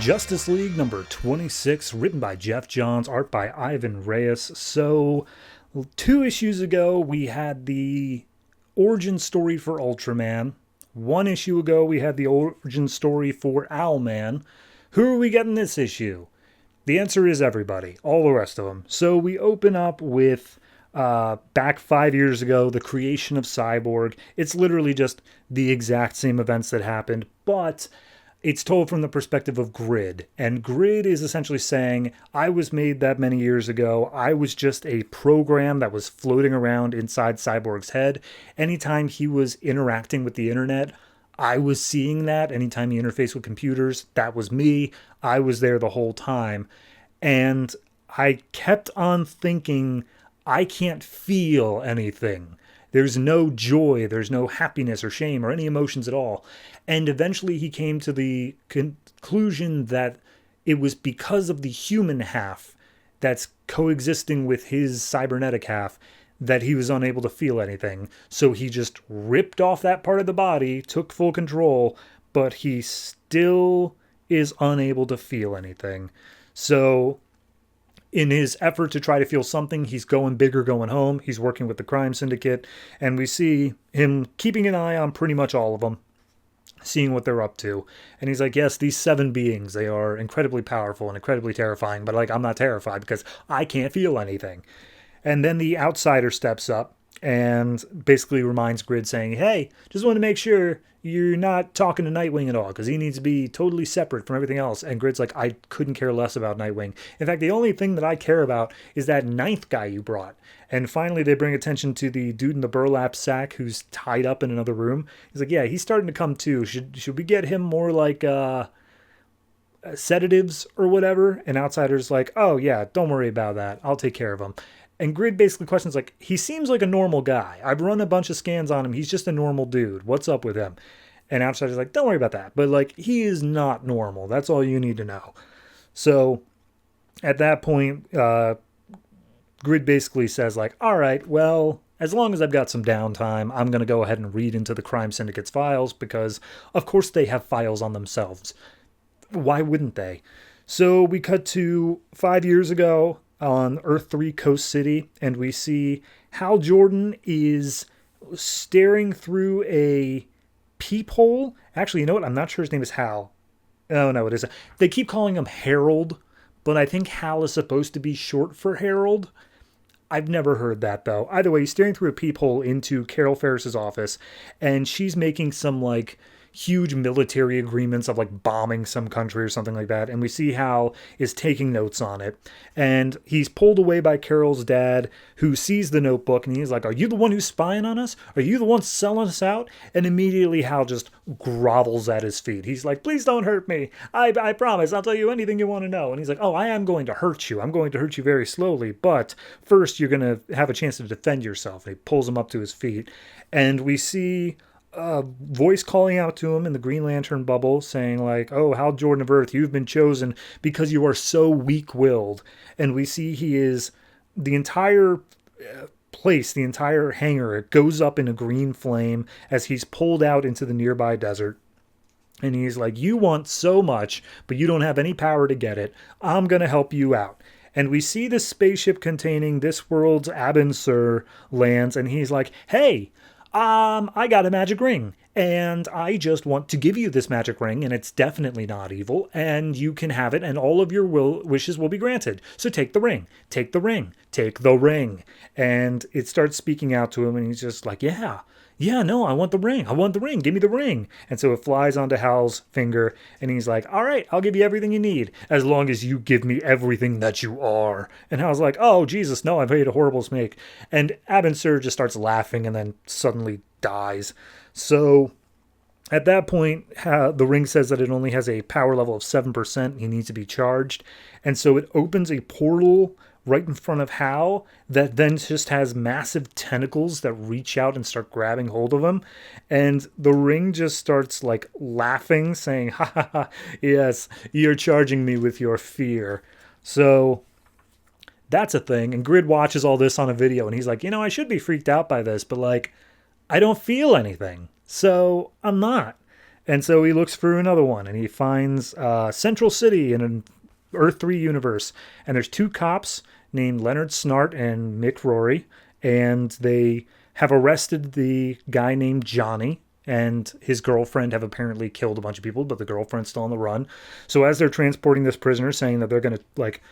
Justice League number 26, written by Jeff Johns, art by Ivan Reyes. So, 2 issues ago, we had the origin story for Ultraman. 1 issue ago, we had the origin story for Owlman. Who are we getting this issue? The answer is everybody, all the rest of them. So we open up with back 5 years ago, the creation of Cyborg. It's literally just the exact same events that happened, but it's told from the perspective of Grid. And Grid is essentially saying, I was made that many years ago. I was just a program that was floating around inside Cyborg's head. Anytime he was interacting with the internet, I was seeing that. Anytime he interfaced with computers, that was me. I was there the whole time. And I kept on thinking, I can't feel anything. There's no joy, there's no happiness or shame or any emotions at all. And eventually he came to the conclusion that it was because of the human half that's coexisting with his cybernetic half that he was unable to feel anything. So he just ripped off that part of the body, took full control, but he still is unable to feel anything. So in his effort to try to feel something, he's going big or going home. He's working with the crime syndicate, and we see him keeping an eye on pretty much all of them, seeing what they're up to. And he's like, yes, these 7 beings, they are incredibly powerful and incredibly terrifying, but I'm not terrified because I can't feel anything. And then the outsider steps up and basically reminds Grid, saying, hey, just want to make sure you're not talking to Nightwing at all, because he needs to be totally separate from everything else. And Grid's like, I couldn't care less about Nightwing. In fact, the only thing that I care about is that 9th guy you brought. And finally, they bring attention to the dude in the burlap sack who's tied up in another room. He's like, yeah, he's starting to come too. Should we get him more like sedatives or whatever? And Outsider's like, oh yeah, don't worry about that. I'll take care of him. And Grid basically questions, like, he seems like a normal guy. I've run a bunch of scans on him. He's just a normal dude. What's up with him? And Outsider's like, don't worry about that. But, he is not normal. That's all you need to know. So, at that point, Grid basically says, all right, well, as long as I've got some downtime, I'm going to go ahead and read into the Crime Syndicate's files because, of course, they have files on themselves. Why wouldn't they? So, we cut to 5 years ago on Earth 3 Coast City, and we see Hal Jordan is staring through a peephole. Actually, you know what? I'm not sure his name is Hal. Oh, no, it isn't. They keep calling him Harold, but I think Hal is supposed to be short for Harold. I've never heard that, though. Either way, he's staring through a peephole into Carol Ferris's office, and she's making some, huge military agreements of bombing some country or something like that. And we see Hal is taking notes on it. And he's pulled away by Carol's dad, who sees the notebook, and he's like, are you the one who's spying on us? Are you the one selling us out? And immediately Hal just grovels at his feet. He's like, please don't hurt me. I promise I'll tell you anything you want to know. And he's like, oh, I am going to hurt you. I'm going to hurt you very slowly. But first you're going to have a chance to defend yourself. And he pulls him up to his feet. And we see voice calling out to him in the Green Lantern bubble saying oh, Hal Jordan of Earth, you've been chosen because you are so weak-willed. And we see he is the entire place, the entire hangar, it goes up in a green flame as he's pulled out into the nearby desert. And he's like, you want so much, but you don't have any power to get it. I'm going to help you out. And we see the spaceship containing this world's Abin Sur lands, and he's like, hey, I got a magic ring, and I just want to give you this magic ring, and it's definitely not evil, and you can have it, and all of your wishes will be granted. So take the ring, take the ring, take the ring. And it starts speaking out to him, and he's just like, yeah, no, I want the ring, give me the ring. And so it flies onto Hal's finger, and he's like, all right, I'll give you everything you need, as long as you give me everything that you are. And Hal's like, oh, Jesus, no, I've made a horrible mistake. And Abin Sur just starts laughing and then suddenly dies. So at that point, the ring says that it only has a power level of 7%. He needs to be charged. And so it opens a portal right in front of Hal that then just has massive tentacles that reach out and start grabbing hold of him. And the ring just starts laughing, saying, ha ha ha, yes, you're charging me with your fear. So that's a thing. And Grid watches all this on a video, and he's like, I should be freaked out by this, but I don't feel anything. So I'm not. And so he looks for another one, and he finds Central City in an Earth 3 universe. And there's two cops named Leonard Snart and Mick Rory, and they have arrested the guy named Johnny, and his girlfriend have apparently killed a bunch of people, but the girlfriend's still on the run. So as they're transporting this prisoner, saying that they're going to like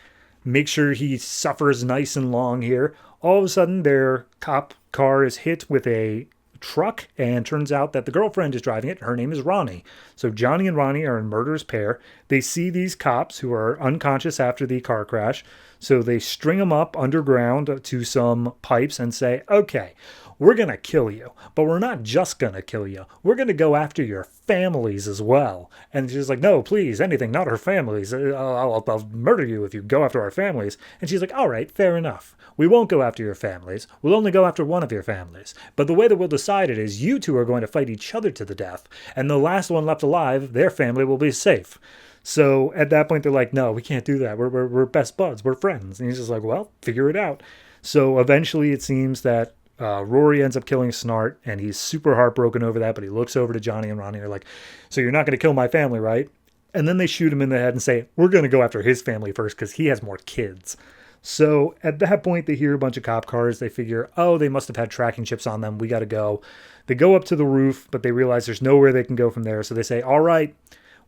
make sure he suffers nice and long here, all of a sudden their cop car is hit with a truck, and turns out that the girlfriend is driving it. Her name is Ronnie. So Johnny and Ronnie are a murderous pair. They see these cops who are unconscious after the car crash, so they string them up underground to some pipes and say, okay, we're going to kill you, but we're not just going to kill you. We're going to go after your families as well. And she's like, no, please, anything, not our families. I'll murder you if you go after our families. And she's like, all right, fair enough. We won't go after your families. We'll only go after one of your families. But the way that we'll decide it is you two are going to fight each other to the death. And the last one left alive, their family will be safe. So at that point, they're like, no, we can't do that. We're best buds. We're friends. And he's just like, well, figure it out. So eventually it seems that Rory ends up killing Snart, and he's super heartbroken over that, but he looks over to Johnny and Ronnie and they're like, so you're not going to kill my family, right? And then they shoot him in the head and say, we're going to go after his family first because he has more kids. So at that point, they hear a bunch of cop cars. They figure, oh, they must have had tracking chips on them. We got to go. They go up to the roof, but they realize there's nowhere they can go from there. So they say, all right,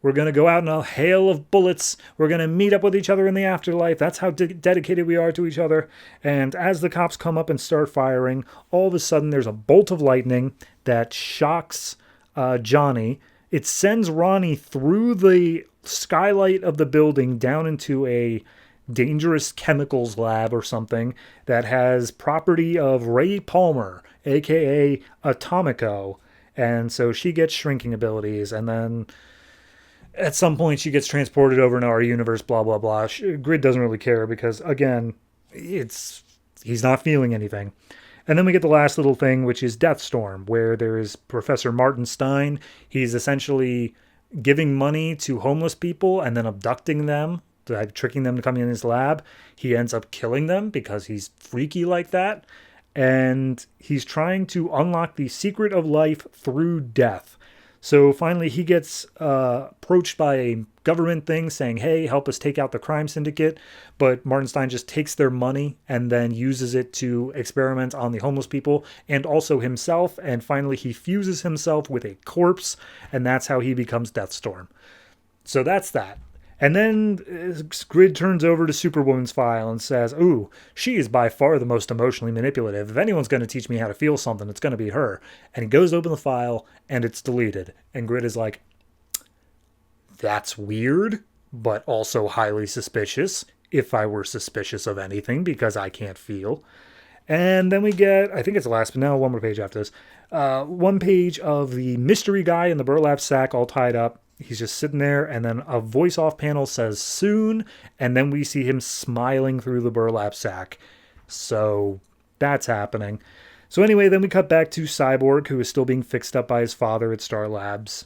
we're going to go out in a hail of bullets. We're going to meet up with each other in the afterlife. That's how dedicated we are to each other. And as the cops come up and start firing, all of a sudden there's a bolt of lightning that shocks Johnny. It sends Ronnie through the skylight of the building down into a dangerous chemicals lab or something that has property of Ray Palmer, aka Atomico. And so she gets shrinking abilities, and then at some point she gets transported over into our universe, blah, blah, blah. Grid doesn't really care because, again, he's not feeling anything. And then we get the last little thing, which is Deathstorm, where there is Professor Martin Stein. He's essentially giving money to homeless people and then abducting them, tricking them to come in his lab. He ends up killing them because he's freaky like that. And he's trying to unlock the secret of life through death. So finally he gets approached by a government thing saying, hey, help us take out the crime syndicate. But Martin Stein just takes their money and then uses it to experiment on the homeless people and also himself. And finally he fuses himself with a corpse, and that's how he becomes Deathstorm. So that's that. And then Grid turns over to Superwoman's file and says, ooh, she is by far the most emotionally manipulative. If anyone's going to teach me how to feel something, it's going to be her. And he goes to open the file, and it's deleted. And Grid is like, that's weird, but also highly suspicious, if I were suspicious of anything, because I can't feel. And then we get, I think it's the last, but now one more page after this. One page of the mystery guy in the burlap sack all tied up. He's just sitting there, and then a voice off panel says soon, and then we see him smiling through the burlap sack. So that's happening. So anyway, then we cut back to Cyborg, who is still being fixed up by his father at Star Labs.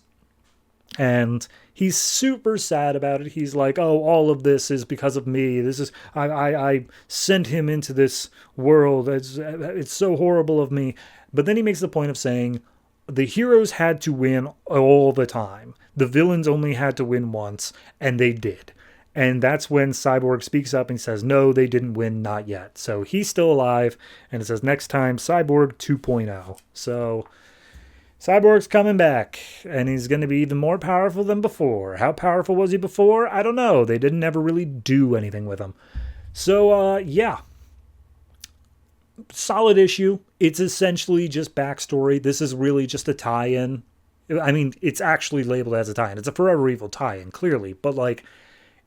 And he's super sad about it. He's like, oh, all of this is because of me. This is, I sent him into this world. It's so horrible of me. But then he makes the point of saying, the heroes had to win all the time. The villains only had to win once, and they did. And that's when Cyborg speaks up and says, no, they didn't win, not yet. So he's still alive, and it says next time, Cyborg 2.0. So Cyborg's coming back, and he's going to be even more powerful than before. How powerful was he before? I don't know. They didn't ever really do anything with him. So, yeah. Solid issue. It's essentially just backstory. This is really just a tie-in. I mean, it's actually labeled as a tie-in. It's a Forever Evil tie-in, clearly. But, like,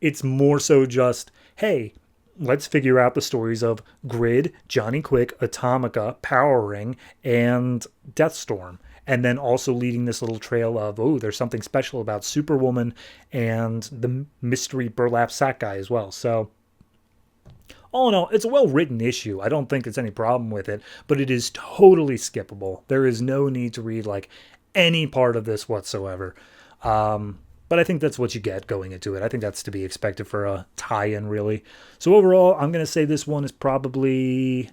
it's more so just, hey, let's figure out the stories of Grid, Johnny Quick, Atomica, Powering, and Deathstorm. And then also leading this little trail of, oh, there's something special about Superwoman and the mystery burlap sack guy as well. So, all in all, it's a well-written issue. I don't think there's any problem with it, but it is totally skippable. There is no need to read, like, any part of this whatsoever. But I think that's what you get going into it. I think that's to be expected for a tie-in, really. So overall, I'm going to say this one is probably,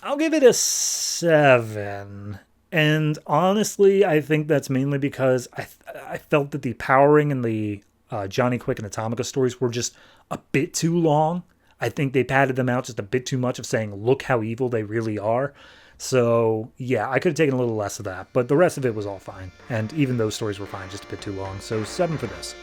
I'll give it a 7. And honestly, I think that's mainly because I felt that the Powering and the Johnny Quick and Atomica stories were just a bit too long. I think they padded them out just a bit too much of saying, look how evil they really are. So, yeah, I could have taken a little less of that, but the rest of it was all fine. And even those stories were fine, just a bit too long. So, 7 for this.